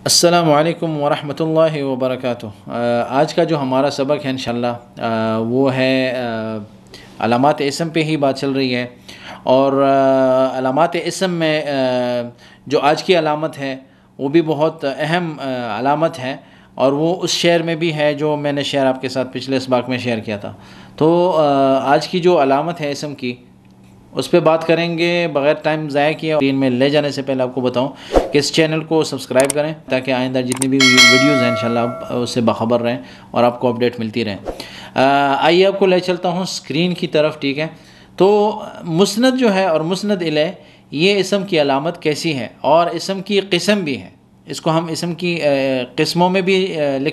السلام علیکم ورحمۃ اللہ وبرکاتہ۔ آج کا جو ہمارا سبق ہے انشاءاللہ وہ ہے علامات اسم پہ ہی بات چل رہی ہے، اور علامات اسم میں جو آج کی علامت ہے وہ بھی بہت اہم علامت ہے، اور وہ اس شعر میں بھی ہے جو میں نے شعر آپ کے ساتھ پچھلے سبق میں شیئر کیا تھا۔ تو آج کی جو علامت ہے اسم کی، اس پہ بات کریں گے بغیر ٹائم ضائع کیے۔ اور میں لے جانے سے پہلے آپ کو بتاؤں کہ اس چینل کو سبسکرائب کریں تاکہ آئندہ جتنی بھی ویڈیوز ہیں انشاءاللہ آپ اس سے باخبر رہیں اور آپ کو اپڈیٹ ملتی رہیں۔ آئیے آپ کو لے چلتا ہوں اسکرین کی طرف، ٹھیک ہے؟ تو مسند جو ہے اور مسند الیہ، یہ اسم کی علامت کیسی ہے، اور اسم کی قسم بھی ہے۔ اس کو ہم اسم کی قسموں میں بھی لے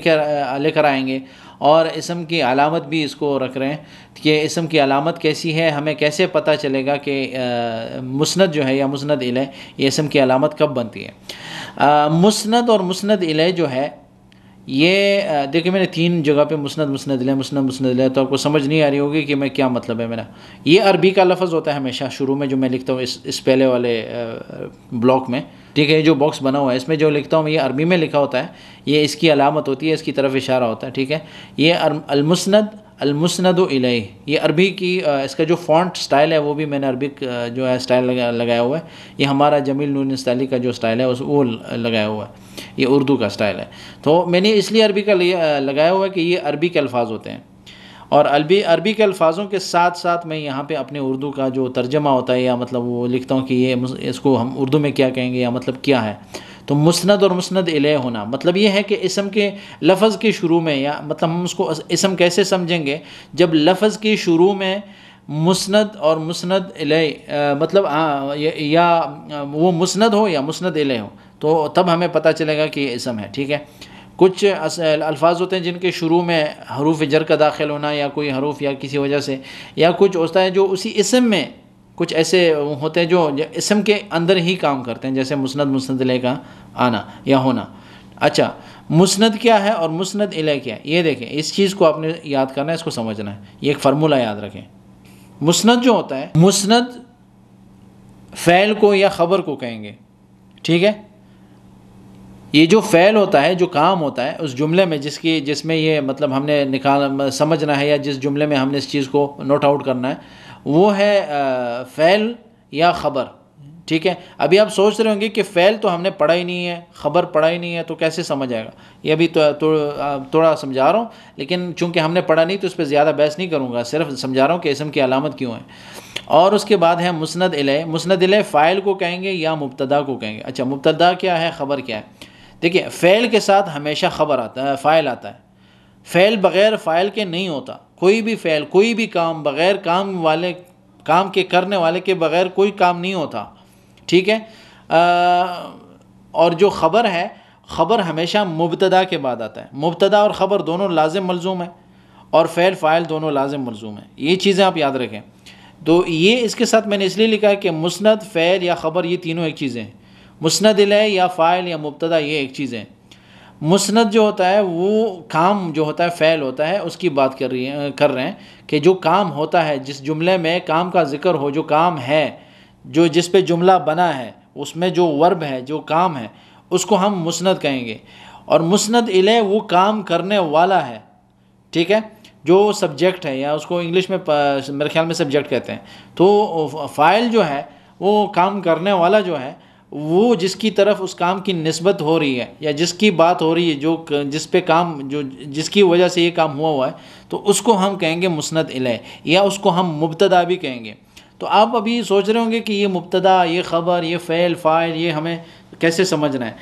کر آئیں گے، اور اسم کی علامت بھی اس کو رکھ رہے ہیں کہ اسم کی علامت کیسی ہے، ہمیں کیسے پتہ چلے گا کہ مسند جو ہے یا مسند الیہ یہ اسم کی علامت کب بنتی ہے۔ مسند اور مسند الیہ جو ہے، یہ دیکھیں میں نے 3 جگہ پہ مسند الیہ، تو آپ کو سمجھ نہیں آ رہی ہوگی کہ میں کیا مطلب ہے میرا۔ یہ عربی کا لفظ ہوتا ہے ہمیشہ شروع میں جو میں لکھتا ہوں اس پہلے والے بلاک میں، ٹھیک ہے؟ جو باکس بنا ہوا ہے اس میں جو لکھتا ہوں یہ عربی میں لکھا ہوتا ہے، یہ اس کی علامت ہوتی ہے، اس کی طرف اشارہ ہوتا ہے، ٹھیک ہے؟ یہ المسند الیہ، یہ عربی کی اس کا جو فونٹ سٹائل ہے وہ بھی میں نے عربک جو ہے سٹائل لگایا ہوا ہے۔ یہ ہمارا جمیل نور نستعلی کا جو سٹائل ہے وہ لگایا ہوا ہے، یہ اردو کا سٹائل ہے۔ تو میں نے اس لیے عربی کا لگایا ہوا ہے کہ یہ عربی کے الفاظ ہوتے ہیں، اور عربی کے الفاظوں کے ساتھ ساتھ میں یہاں پہ اپنے اردو کا جو ترجمہ ہوتا ہے یا مطلب وہ لکھتا ہوں کہ یہ اس کو ہم اردو میں کیا کہیں گے یا مطلب کیا ہے۔ تو مسند اور مسند الیہ ہونا مطلب یہ ہے کہ اسم کے لفظ کے شروع میں، یا مطلب ہم اس کو اسم کیسے سمجھیں گے جب لفظ کے شروع میں مسند اور مسند الیہ مطلب یا وہ مسند ہو یا مسند الیہ ہو، تو تب ہمیں پتہ چلے گا کہ یہ اسم ہے، ٹھیک ہے؟ کچھ الفاظ ہوتے ہیں جن کے شروع میں حروف جر کا داخل ہونا، یا کوئی حروف یا کسی وجہ سے، یا کچھ ہوتا ہے جو اسی اسم میں کچھ ایسے ہوتے ہیں جو اسم کے اندر ہی کام کرتے ہیں، جیسے مسند الیہ کا آنا یا ہونا۔ اچھا، مسند کیا ہے اور مسند الیہ کیا ہے، یہ دیکھیں، اس چیز کو آپ نے یاد کرنا ہے، اس کو سمجھنا ہے، یہ ایک فارمولہ یاد رکھیں۔ مسند جو ہوتا ہے، مسند فعل کو یا خبر کو کہیں گے، ٹھیک ہے؟ یہ جو فعل ہوتا ہے، جو کام ہوتا ہے اس جملے میں جس میں یہ مطلب ہم نے سمجھنا ہے، یا جس جملے میں ہم نے اس چیز کو نوٹ آؤٹ کرنا ہے، وہ ہے فعل یا خبر، ٹھیک ہے؟ ابھی آپ سوچ رہے ہوں گے کہ فعل تو ہم نے پڑھا ہی نہیں ہے، خبر پڑھا ہی نہیں ہے، تو کیسے سمجھ آئے گا؟ یہ ابھی تھوڑا سمجھا رہا ہوں، لیکن چونکہ ہم نے پڑھا نہیں تو اس پہ زیادہ بحث نہیں کروں گا، صرف سمجھا رہا ہوں کہ اسم کی علامت کیوں ہے۔ اور اس کے بعد ہے مسند الیہ۔ مسند الیہ فاعل کو کہیں گے یا مبتدا کو کہیں گے۔ اچھا، مبتدا کیا ہے، خبر کیا ہے؟ دیکھیں، فعل کے ساتھ ہمیشہ خبر آتا ہے، فاعل آتا ہے۔ فعل بغیر فاعل کے نہیں ہوتا، کوئی بھی فعل، کوئی بھی کام بغیر کام کے کرنے والے کے بغیر کوئی کام نہیں ہوتا، ٹھیک ہے؟ اور جو خبر ہے، خبر ہمیشہ مبتدا کے بعد آتا ہے۔ مبتدا اور خبر دونوں لازم ملزوم ہیں، اور فعل فاعل دونوں لازم ملزوم ہیں، یہ چیزیں آپ یاد رکھیں۔ تو یہ اس کے ساتھ میں نے اس لیے لکھا ہے کہ مسند، فعل یا خبر یہ تینوں ایک چیزیں ہیں۔ مسند الیہ یا فاعل یا مبتدا یہ ایک چیز ہے۔ مسند جو ہوتا ہے وہ کام جو ہوتا ہے، فعل ہوتا ہے، اس کی بات کر رہے ہیں کہ جو کام ہوتا ہے، جس جملے میں کام کا ذکر ہو، جو کام ہے، جس پہ جملہ بنا ہے، اس میں جو ورب ہے، جو کام ہے، اس کو ہم مسند کہیں گے۔ اور مسند الیہ وہ کام کرنے والا ہے، ٹھیک ہے؟ جو سبجیکٹ ہے، یا اس کو انگلش میں میرے خیال میں سبجیکٹ کہتے ہیں۔ تو فاعل جو ہے وہ کام کرنے والا جو ہے، وہ جس کی طرف اس کام کی نسبت ہو رہی ہے، یا جس کی بات ہو رہی ہے، جس پہ کام جس کی وجہ سے یہ کام ہوا ہے، تو اس کو ہم کہیں گے مسند الیہ، یا اس کو ہم مبتدا بھی کہیں گے۔ تو آپ ابھی سوچ رہے ہوں گے کہ یہ مبتدا، یہ خبر، یہ فعل فاعل، یہ ہمیں کیسے سمجھنا ہے؟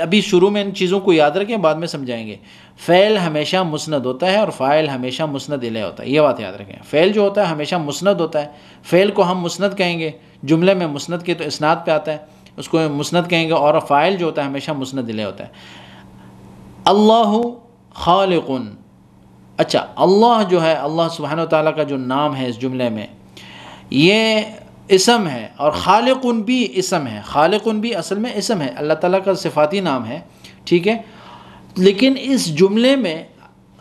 ابھی شروع میں ان چیزوں کو یاد رکھیں، بعد میں سمجھائیں گے۔ فعل ہمیشہ مسند ہوتا ہے، اور فاعل ہمیشہ مسند الیہ ہوتا ہے، یہ بات یاد رکھیں۔ فعل جو ہوتا ہے ہمیشہ مسند ہوتا ہے، فعل کو ہم مسند کہیں گے، جملے میں مسند کے تو اسناد پہ آتا ہے، اس کو مسند کہیں گے، اور فاعل جو ہوتا ہے ہمیشہ مسند الیہ ہوتا ہے۔ اللہ خالق، اچھا، اللہ جو ہے، اللہ سبحانہ و تعالیٰ کا جو نام ہے اس جملے میں، یہ اسم ہے، اور خالق بھی اسم ہے۔ خالق بھی اصل میں اسم ہے، اللہ تعالیٰ کا صفاتی نام ہے، ٹھیک ہے؟ لیکن اس جملے میں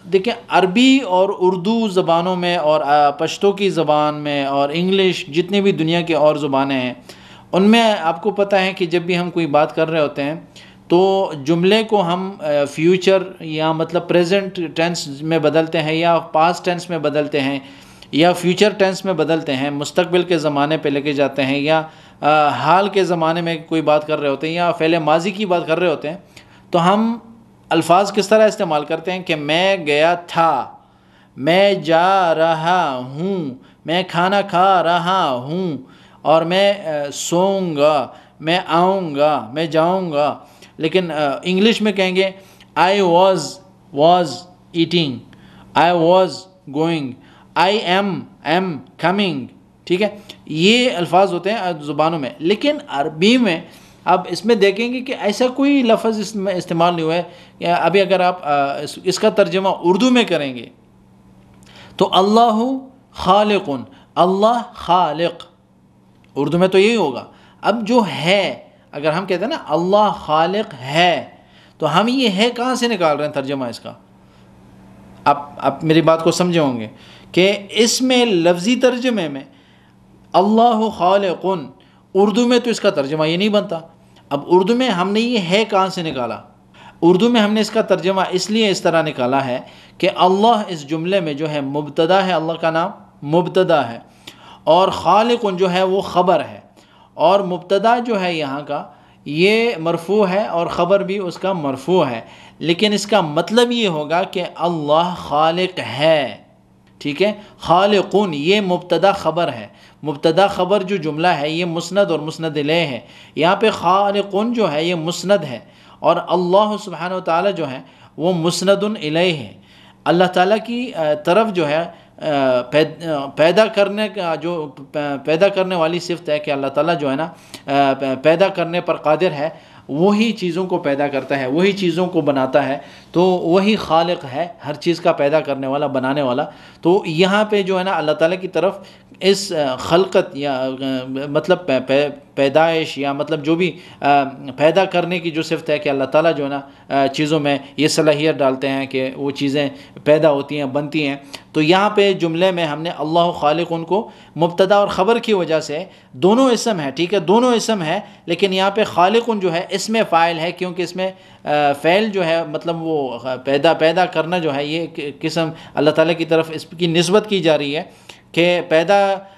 دیکھیں، عربی اور اردو زبانوں میں، اور پشتو کی زبان میں، اور انگلش، جتنی بھی دنیا کی اور زبانیں ہیں، ان میں آپ کو پتہ ہے کہ جب بھی ہم کوئی بات کر رہے ہوتے ہیں تو جملے کو ہم فیوچر یا مطلب پریزنٹ ٹینس میں بدلتے ہیں یا پاسٹ ٹینس میں بدلتے ہیں یا فیوچر ٹینس میں بدلتے ہیں، مستقبل کے زمانے پہ لے کے جاتے ہیں، یا حال کے زمانے میں کوئی بات کر رہے ہوتے ہیں یا فعل ماضی کی بات کر رہے ہوتے ہیں، تو ہم الفاظ کس طرح استعمال کرتے ہیں کہ میں گیا تھا، میں جا رہا ہوں، میں کھانا کھا رہا ہوں، اور میں سوؤں گا، میں آؤں گا، میں جاؤں گا۔ لیکن انگلش میں کہیں گے I was eating, I was going, I am coming, ٹھیک ہے؟ یہ الفاظ ہوتے ہیں زبانوں میں، لیکن عربی میں اب اس میں دیکھیں گے کہ ایسا کوئی لفظ اس میں استعمال نہیں ہوا ہے۔ ابھی اگر آپ اس کا ترجمہ اردو میں کریں گے تو اللہ خالق، اللہ خالق، اردو میں تو یہی ہوگا۔ اب جو ہے، اگر ہم کہتے ہیں نا اللہ خالق ہے، تو ہم یہ ہے کہاں سے نکال رہے ہیں ترجمہ اس کا؟ آپ میری بات کو سمجھے ہوں گے کہ اس میں لفظی ترجمے میں اللہ خالق، اردو میں تو اس کا ترجمہ یہ نہیں بنتا۔ اب اردو میں ہم نے یہ ہے کہاں سے نکالا؟ اردو میں ہم نے اس کا ترجمہ اس لیے اس طرح نکالا ہے کہ اللہ اس جملے میں جو ہے مبتدا ہے، اللہ کا نام مبتدا ہے، اور خالق جو ہے وہ خبر ہے، اور مبتدا جو ہے یہاں کا یہ مرفوع ہے اور خبر بھی اس کا مرفوع ہے، لیکن اس کا مطلب یہ ہوگا کہ اللہ خالق ہے، ٹھیک ہے؟ خالقون یہ مبتدا خبر ہے، مبتدا خبر جو جملہ ہے یہ مسند اور مسند الیہ ہے، یہاں پہ خالقون جو ہے یہ مسند ہے، اور اللہ سبحانہ و تعالی جو ہے وہ مسند الیہ ہے۔ اللہ تعالیٰ کی طرف جو ہے پیدا کرنے کا جو پیدا کرنے والی صفت ہے کہ اللہ تعالیٰ جو ہے نا پیدا کرنے پر قادر ہے، وہی چیزوں کو پیدا کرتا ہے، وہی چیزوں کو بناتا ہے، تو وہی خالق ہے، ہر چیز کا پیدا کرنے والا، بنانے والا۔ تو یہاں پہ جو ہے نا اللہ تعالیٰ کی طرف اس خلقت یا مطلب پیدائش یا مطلب جو بھی پیدا کرنے کی جو صفت ہے کہ اللہ تعالیٰ جو ہے نا چیزوں میں یہ صلاحیت ڈالتے ہیں کہ وہ چیزیں پیدا ہوتی ہیں، بنتی ہیں، تو یہاں پہ جملے میں ہم نے اللہ خالق ان کو مبتدا اور خبر کی وجہ سے دونوں اسم ہے، ٹھیک ہے؟ دونوں اسم ہے، لیکن یہاں پہ خالق جو ہے اس میں فاعل ہے، کیونکہ اس میں فعل جو ہے مطلب وہ پیدا کرنا جو ہے یہ قسم اللہ تعالیٰ کی طرف اس کی نسبت کی جا رہی ہے کہ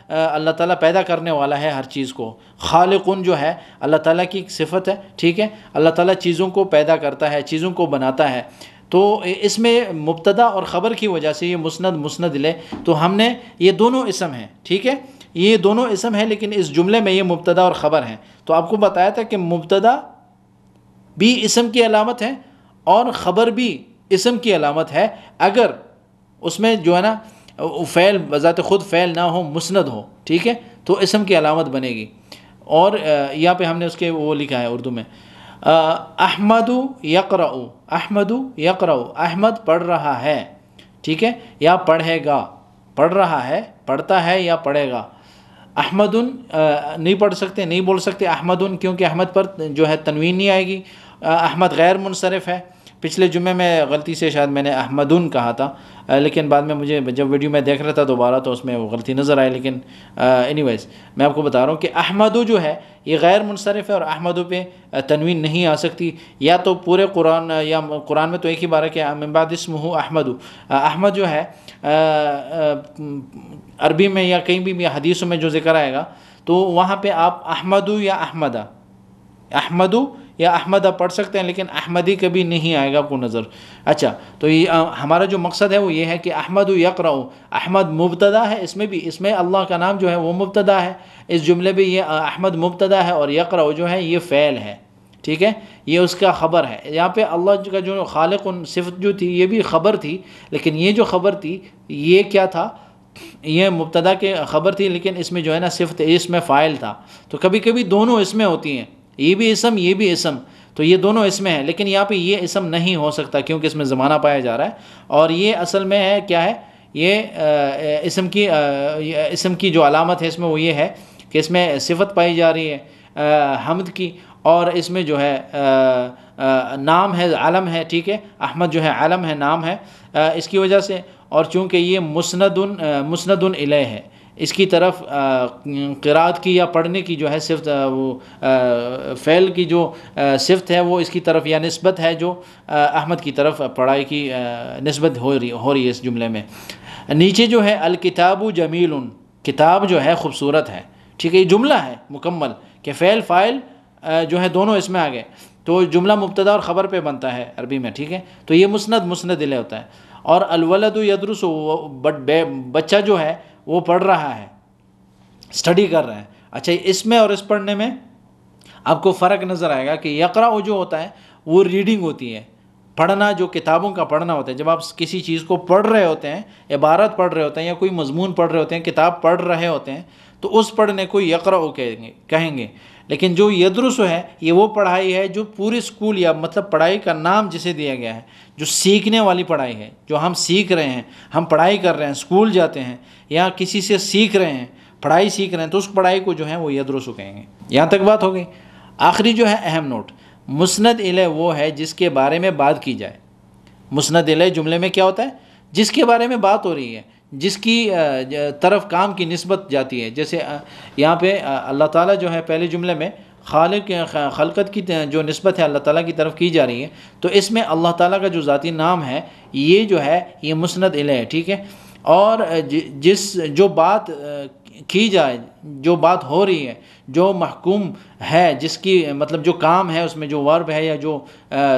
اللہ تعالیٰ پیدا کرنے والا ہے ہر چیز کو۔ خالقن جو ہے اللہ تعالیٰ کی ایک صفت ہے، ٹھیک ہے؟ اللہ تعالیٰ چیزوں کو پیدا کرتا ہے، چیزوں کو بناتا ہے، تو اس میں مبتدا اور خبر کی وجہ سے یہ مسند لے، تو ہم نے یہ دونوں اسم ہیں، ٹھیک ہے؟ یہ دونوں اسم ہیں، لیکن اس جملے میں یہ مبتدا اور خبر ہیں۔ تو آپ کو بتایا تھا کہ مبتدا بھی اسم کی علامت ہے اور خبر بھی اسم کی علامت ہے، اگر اس میں جو ہے نا فعل بذات خود فعل نہ ہو، مسند ہو، ٹھیک ہے؟ تو اسم کی علامت بنے گی۔ اور یہاں پہ ہم نے اس کے وہ لکھا ہے اردو میں احمد یقرأ، احمد یقرأ، احمد پڑھ رہا ہے، ٹھیک ہے؟ یا پڑھے گا، پڑھ رہا ہے، پڑھتا ہے یا پڑھے گا۔ احمد نہیں پڑھ سکتے، نہیں بول سکتے احمد، کیونکہ احمد پر جو ہے تنوین نہیں آئے گی، احمد غیر منصرف ہے۔ پچھلے جمعے میں غلطی سے شاید میں نے احمدن کہا تھا، لیکن بعد میں مجھے جب ویڈیو میں دیکھ رہا تھا دوبارہ تو اس میں وہ غلطی نظر آئی، لیکن اینی ویز میں آپ کو بتا رہا ہوں کہ احمد جو ہے یہ غیر منصرف ہے، اور احمد پہ تنوین نہیں آ سکتی، یا تو پورے قرآن یا قرآن میں تو ایک ہی بار ہے کہ من بعد اسمہ احمد، احمد جو ہے عربی میں یا کہیں بھی حدیثوں میں جو ذکر آئے گا تو وہاں پہ آپ احمد یا احمدہ، احمد یا احمدہ پڑھ سکتے ہیں، لیکن احمدی کبھی نہیں آئے گا کو نظر۔ اچھا، تو یہ ہمارا جو مقصد ہے وہ یہ ہے کہ احمد یقرأ، احمد مبتدا ہے، اس میں اللہ کا نام جو ہے وہ مبتدا ہے، اس جملے میں یہ احمد مبتدا ہے اور یقرأ جو ہے یہ فعل ہے، ٹھیک ہے؟ یہ اس کا خبر ہے۔ یہاں پہ اللہ کا جو خالق صفت جو تھی یہ بھی خبر تھی، لیکن یہ جو خبر تھی یہ کیا تھا؟ یہ مبتدا کے خبر تھی، لیکن اس میں جو ہے نا صفت اس میں فاعل تھا۔ تو کبھی کبھی دونوں اسمیں ہوتی ہیں، یہ بھی اسم یہ بھی اسم، تو یہ دونوں اسمیں ہیں، لیکن یہاں پہ یہ اسم نہیں ہو سکتا کیونکہ اس میں زمانہ پایا جا رہا ہے، اور یہ اصل میں ہے کیا ہے؟ یہ اسم کی جو علامت ہے اس میں وہ یہ ہے کہ اس میں صفت پائی جا رہی ہے حمد کی، اور اس میں جو ہے نام ہے، علم ہے، ٹھیک ہے؟ احمد جو ہے علم ہے، نام ہے، اس کی وجہ سے، اور چونکہ یہ مسند الیہ ہے، اس کی طرف قرات کی یا پڑھنے کی جو ہے صفت وہ فعل کی جو صفت ہے وہ اس کی طرف یا نسبت ہے جو احمد کی طرف پڑھائی کی نسبت ہو رہی ہے اس جملے میں۔ نیچے جو ہے الکتاب جمیل، کتاب جو ہے خوبصورت ہے، ٹھیک ہے، یہ جملہ ہے مکمل کہ فعل فاعل جو ہے دونوں اس میں آ گئے، تو جملہ مبتدا اور خبر پہ بنتا ہے عربی میں، ٹھیک ہے، تو یہ مسند الیہ ہوتا ہے۔ اور الولد یدرس، بچہ جو ہے وہ پڑھ رہا ہے، اسٹڈی کر رہا ہے۔ اچھا، اس میں اور اس پڑھنے میں آپ کو فرق نظر آئے گا کہ یقرأ جو ہوتا ہے وہ ریڈنگ ہوتی ہے، پڑھنا جو کتابوں کا پڑھنا ہوتا ہے۔ جب آپ کسی چیز کو پڑھ رہے ہوتے ہیں، عبارت پڑھ رہے ہوتے ہیں یا کوئی مضمون پڑھ رہے ہوتے ہیں، کتاب پڑھ رہے ہوتے ہیں، تو اس پڑھنے کو یقرأ کہیں گے۔ لیکن جو یدرس ہے یہ وہ پڑھائی ہے جو پورے اسکول یا مطلب پڑھائی کا نام جسے دیا گیا ہے، جو سیکھنے والی پڑھائی ہے، جو ہم سیکھ رہے ہیں، ہم پڑھائی کر رہے ہیں، اسکول جاتے ہیں یا کسی سے سیکھ رہے ہیں، پڑھائی سیکھ رہے ہیں، تو اس پڑھائی کو جو ہے وہ یدرس کہیں گے۔ یہاں تک بات ہو گئی۔ آخری جو ہے اہم نوٹ، مسند الیہ وہ ہے جس کے بارے میں بات کی جائے۔ مسند الیہ جملے میں کیا ہوتا ہے؟ جس کے بارے میں بات ہو رہی ہے، جس کی طرف کام کی نسبت جاتی ہے۔ جیسے یہاں پہ اللہ تعالیٰ جو ہے پہلے جملے میں خلقت کی جو نسبت ہے اللہ تعالیٰ کی طرف کی جا رہی ہے، تو اس میں اللہ تعالیٰ کا جو ذاتی نام ہے یہ جو ہے یہ مسند الیہ ہے، ٹھیک ہے۔ اور جو بات کی جائے، جو بات ہو رہی ہے، جو محکوم ہے، جس کی مطلب جو کام ہے اس میں، جو ورب ہے یا جو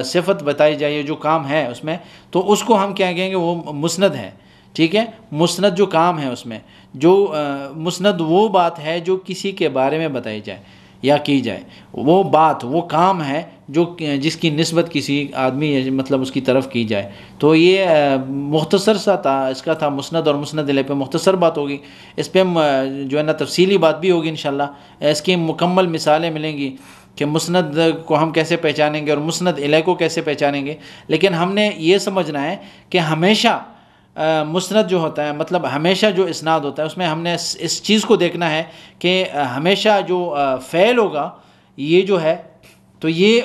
صفت بتائی جائے، جو کام ہے اس میں، تو اس کو ہم کیا کہیں گے؟ وہ مسند ہے، ٹھیک ہے۔ مسند جو کام ہے اس میں، جو مسند وہ بات ہے جو کسی کے بارے میں بتائی جائے یا کی جائے، وہ بات وہ کام ہے جو جس کی نسبت کسی آدمی مطلب اس کی طرف کی جائے۔ تو یہ مختصر سا تھا، اس کا تھا مسند اور مسند الیہ پہ مختصر بات ہوگی۔ اس پہ جو ہے نا تفصیلی بات بھی ہوگی انشاءاللہ، اس کی مکمل مثالیں ملیں گی کہ مسند کو ہم کیسے پہچانیں گے اور مسند الیہ کو کیسے پہچانیں گے۔ لیکن ہم نے یہ سمجھنا ہے کہ ہمیشہ مسند جو ہوتا ہے، مطلب ہمیشہ جو اسناد ہوتا ہے، اس میں ہم نے اس چیز کو دیکھنا ہے کہ ہمیشہ جو فعل ہوگا یہ جو ہے، تو یہ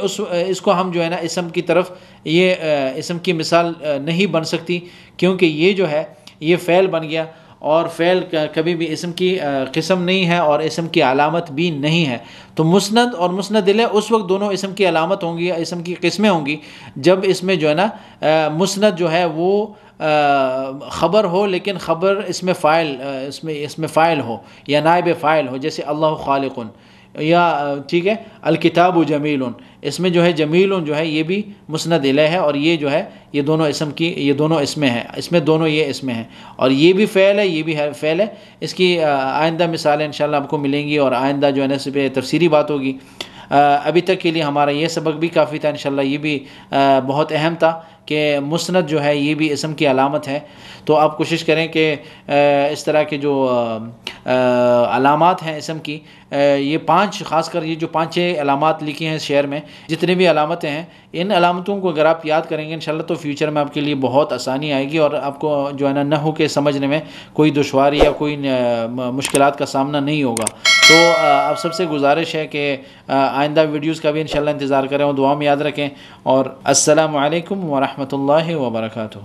اس کو ہم جو ہے نا اسم کی طرف، یہ اسم کی مثال نہیں بن سکتی، کیونکہ یہ جو ہے یہ فعل بن گیا، اور فعل کبھی بھی اسم کی قسم نہیں ہے اور اسم کی علامت بھی نہیں ہے۔ تو مسند اور مسند الیہ اس وقت دونوں اسم کی علامت ہوں گی یا اسم کی قسمیں ہوں گی جب اس میں جو ہے نا مسند جو ہے وہ خبر ہو، لیکن خبر اس میں فاعل ہو یا نائب فاعل ہو، جیسے اللہ خالق، یا ٹھیک ہے الکتاب جمیل، اس میں جو ہے جمیل جو ہے یہ بھی مسند الیہ ہے، اور یہ جو ہے یہ دونوں اسمیں ہیں، اس میں دونوں یہ اسمیں ہیں، اور یہ بھی فعل ہے، یہ بھی فعل ہے۔ اس کی آئندہ مثالیں انشاءاللہ آپ کو ملیں گی، اور آئندہ جو ہے نا اس پہ تفصیلی بات ہوگی۔ ابھی تک کے لیے ہمارا یہ سبق بھی کافی تھا، انشاءاللہ یہ بھی بہت اہم تھا کہ مسند جو ہے یہ بھی اسم کی علامت ہے۔ تو آپ کوشش کریں کہ اس طرح کے جو علامات ہیں اسم کی، یہ 5 خاص کر یہ جو 5-6 علامات لکھی ہیں اس شعر میں، جتنی بھی علامتیں ہیں، ان علامتوں کو اگر آپ یاد کریں گے انشاءاللہ تو فیوچر میں آپ کے لیے بہت آسانی آئے گی، اور آپ کو جو ہے نا نحو کے سمجھنے میں کوئی دشواری یا کوئی مشکلات کا سامنا نہیں ہوگا۔ تو آپ سب سے گزارش ہے کہ آئندہ ویڈیوز کا بھی انشاءاللہ انتظار کریں اور دعا میں یاد رکھیں، اور السلام علیکم ورحمۃ اللہ وبرکاتہ۔